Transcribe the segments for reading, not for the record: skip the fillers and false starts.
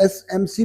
SMC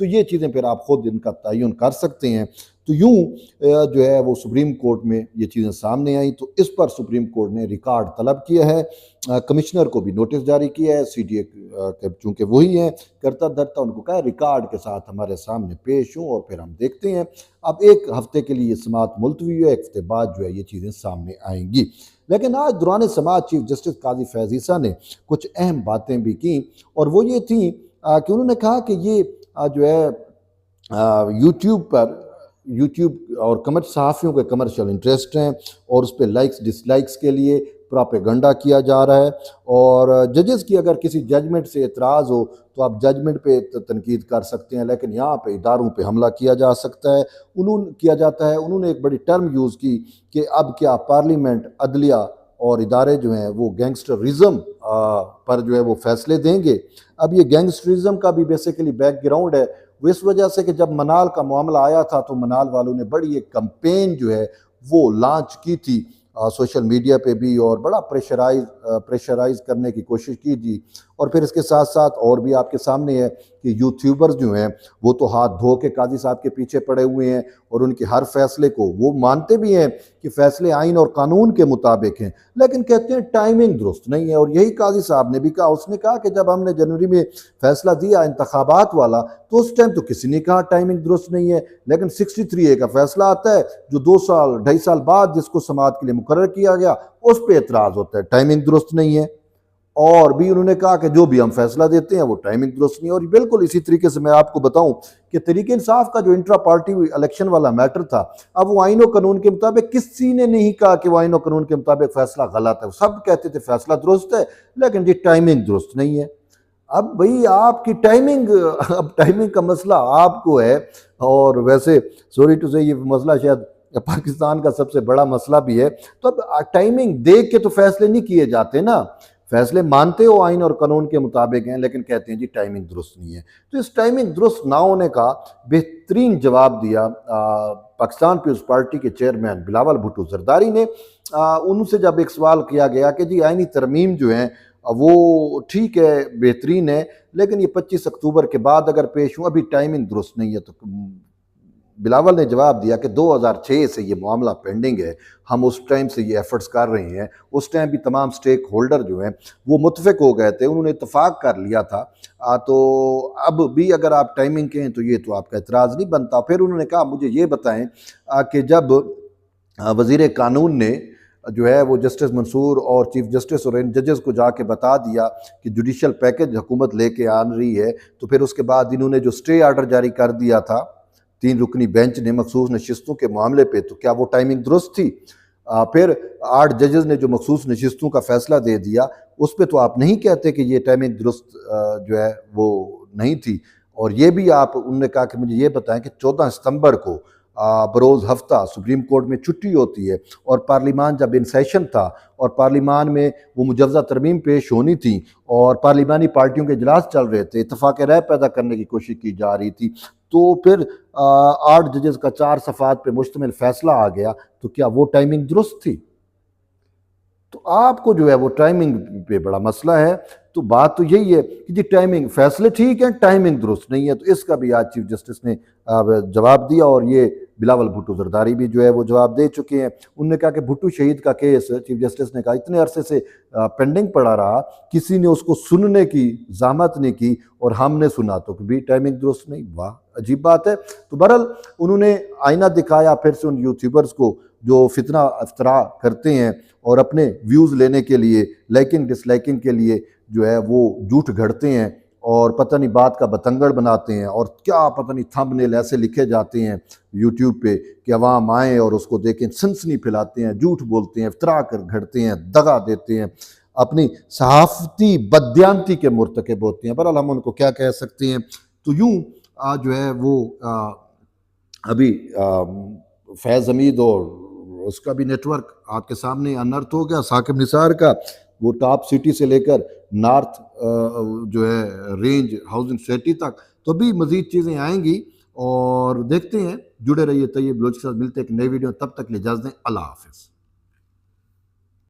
تو یہ چیزیں پھر آپ خود ان کا تعین کر سکتے ہیں۔ تو یوں جو ہے وہ سپریم کورٹ میں یہ چیزیں سامنے آئیں، تو اس پر سپریم کورٹ نے ریکارڈ طلب کیا ہے، کمشنر کو بھی نوٹس جاری کیا ہے، سی ڈی اے چونکہ وہی ہیں کرتا دھرتا، ان کو کہا ریکارڈ کے ساتھ ہمارے سامنے پیش ہوں اور پھر ہم دیکھتے ہیں۔ اب ایک ہفتے کے لیے یہ سماعت ملتوی ہے، ایک ہفتے بعد جو ہے یہ چیزیں سامنے آئیں گی۔ لیکن آج دوران سماعت چیف جسٹس قاضی فیض عیسیٰ نے کچھ اہم باتیں بھی کیں، اور وہ یہ تھیں کہ انہوں نے کہا کہ یہ جو ہے یوٹیوب اور صحافیوں کے کمرشل انٹرسٹ ہیں، اور اس پہ لائکس ڈس لائکس کے لیے پراپیگنڈا کیا جا رہا ہے، اور ججز کی اگر کسی ججمنٹ سے اعتراض ہو تو آپ ججمنٹ پہ تنقید کر سکتے ہیں، لیکن یہاں پہ اداروں پہ حملہ کیا جاتا ہے۔ انہوں نے ایک بڑی ٹرم یوز کی کہ اب کیا پارلیمنٹ، عدلیہ اور ادارے جو ہیں وہ گینگسٹرزم پر جو ہے وہ فیصلے دیں گے۔ اب یہ گینگسٹرزم کا بھی بیسیکلی بیک گراؤنڈ ہے، وہ اس وجہ سے کہ جب منال کا معاملہ آیا تھا تو منال والوں نے بڑی ایک کمپین جو ہے وہ لانچ کی تھی سوشل میڈیا پہ بھی، اور بڑا پریشرائز کرنے کی کوشش کی تھی۔ اور پھر اس کے ساتھ ساتھ اور بھی آپ کے سامنے ہے کہ یوٹیوبرز جو ہیں وہ تو ہاتھ دھو کے قاضی صاحب کے پیچھے پڑے ہوئے ہیں، اور ان کے ہر فیصلے کو وہ مانتے بھی ہیں کہ فیصلے آئین اور قانون کے مطابق ہیں، لیکن کہتے ہیں ٹائمنگ درست نہیں ہے۔ اور یہی قاضی صاحب نے بھی کہا، اس نے کہا کہ جب ہم نے جنوری میں فیصلہ دیا انتخابات والا تو اس ٹائم تو کسی نے کہا ٹائمنگ درست نہیں ہے، لیکن 63A کا فیصلہ آتا ہے جو 2.5 سال بعد جس کو سماعت کے لیے مقرر کیا گیا، اس پہ اعتراض ہوتا ہے ٹائمنگ درست نہیں ہے۔ اور بھی انہوں نے کہا کہ جو بھی ہم فیصلہ دیتے ہیں وہ ٹائمنگ درست نہیں ہے۔ اور بالکل اسی طریقے سے میں آپ کو بتاؤں کہ تحریک انصاف کا جو انٹرا پارٹی الیکشن والا میٹر تھا، اب وہ آئین و قانون کے مطابق کسی نے نہیں کہا کہ وہ آئین و قانون کے مطابق فیصلہ غلط ہے، سب کہتے تھے فیصلہ درست ہے، لیکن جی ٹائمنگ درست نہیں ہے۔ اب بھئی آپ کی ٹائمنگ کا مسئلہ آپ کو ہے، اور ویسے سوری ٹو سے یہ مسئلہ شاید پاکستان کا سب سے بڑا مسئلہ بھی ہے۔ تو اب ٹائمنگ دیکھ کے تو فیصلے نہیں کیے جاتے نا، فیصلے مانتے ہو آئین اور قانون کے مطابق ہیں، لیکن کہتے ہیں جی ٹائمنگ درست نہیں ہے۔ تو اس ٹائمنگ درست نہ ہونے کا بہترین جواب دیا پاکستان پیپلز پارٹی کے چیئرمین بلاول بھٹو زرداری نے۔ ان سے جب ایک سوال کیا گیا کہ جی آئینی ترمیم جو ہیں وہ ٹھیک ہے، بہترین ہے، لیکن یہ 25 اکتوبر کے بعد اگر پیش ہوں، ابھی ٹائمنگ درست نہیں ہے، تو بلاول نے جواب دیا کہ 2006 سے یہ معاملہ پینڈنگ ہے، ہم اس ٹائم سے یہ ایفرٹس کر رہے ہیں، اس ٹائم بھی تمام سٹیک ہولڈر جو ہیں وہ متفق ہو گئے تھے، انہوں نے اتفاق کر لیا تھا، تو اب بھی اگر آپ ٹائمنگ کہیں تو یہ تو آپ کا اعتراض نہیں بنتا۔ پھر انہوں نے کہا مجھے یہ بتائیں کہ جب وزیر قانون نے جو ہے وہ جسٹس منصور اور چیف جسٹس اور ان ججز کو جا کے بتا دیا کہ جوڈیشل پیکج حکومت لے کے آن رہی ہے، تو پھر اس کے بعد انہوں نے جو سٹے آرڈر جاری کر دیا تھا 3 رکنی بینچ نے مخصوص نشستوں کے معاملے پہ، تو کیا وہ ٹائمنگ درست تھی؟ پھر 8 ججز نے جو مخصوص نشستوں کا فیصلہ دے دیا، اس پہ تو آپ نہیں کہتے کہ یہ ٹائمنگ درست جو ہے وہ نہیں تھی۔ اور یہ بھی انہوں نے کہا کہ مجھے یہ بتائیں کہ 14 ستمبر کو بروز ہفتہ سپریم کورٹ میں چھٹی ہوتی ہے، اور پارلیمان جب ان سیشن تھا اور پارلیمان میں وہ مجوزہ ترمیم پیش ہونی تھی اور پارلیمانی پارٹیوں کے اجلاس چل رہے تھے، اتفاق رائے پیدا کرنے کی کوشش کی جا رہی تھی، تو پھر 8 ججز کا 4 صفحات پہ مشتمل فیصلہ آ گیا، تو کیا وہ ٹائمنگ درست تھی؟ تو آپ کو جو ہے وہ ٹائمنگ پہ بڑا مسئلہ ہے۔ تو بات تو یہی ہے کہ جی ٹائمنگ، فیصلے ٹھیک ہیں، ٹائمنگ درست نہیں ہے۔ تو اس کا بھی آج چیف جسٹس نے جواب دیا، اور یہ بلاول بھٹو زرداری بھی جو ہے وہ جواب دے چکے ہیں۔ انہوں نے کہا کہ بھٹو شہید کا کیس، چیف جسٹس نے کہا، اتنے عرصے سے پینڈنگ پڑا رہا، کسی نے اس کو سننے کی زحمت نہیں کی، اور ہم نے سنا تو بھی ٹائمنگ درست نہیں۔ واہ، عجیب بات ہے۔ تو بہرحال انہوں نے آئینہ دکھایا پھر سے ان یوٹیوبرز کو جو فتنہ افتراء کرتے ہیں اور اپنے ویوز لینے کے لیے، لائکنگ ڈس لائکنگ کے لیے جو ہے وہ جھوٹ گھڑتے ہیں، اور پتہ نہیں بات کا بتنگڑ بناتے ہیں، اور کیا پتہ نہیں تھمبنیل ایسے لکھے جاتے ہیں یوٹیوب پہ کہ عوام آئیں اور اس کو دیکھیں، سنسنی پھیلاتے ہیں، جھوٹ بولتے ہیں، افتراء گھڑتے ہیں، دغا دیتے ہیں، اپنی صحافتی بددیانتی کے مرتکب ہوتے ہیں۔ بہرحال ہم ان کو کیا کہہ سکتے ہیں۔ تو یوں جو ہے وہ ابھی فیض حمید اور اس کا بھی نیٹ ورک آپ کے سامنے انرتھ ہو گیا، ثاقب نثار کا، وہ ٹاپ سٹی سے لے کر نارتھ جو ہے رینج ہاؤسنگ سوسائٹی تک، تو بھی مزید چیزیں آئیں گی، اور دیکھتے ہیں۔ جڑے رہیے طیب بلوچ کے ساتھ، ملتے ہیں ایک نئی ویڈیو، تب تک لے اجازت دیں، اللہ حافظ۔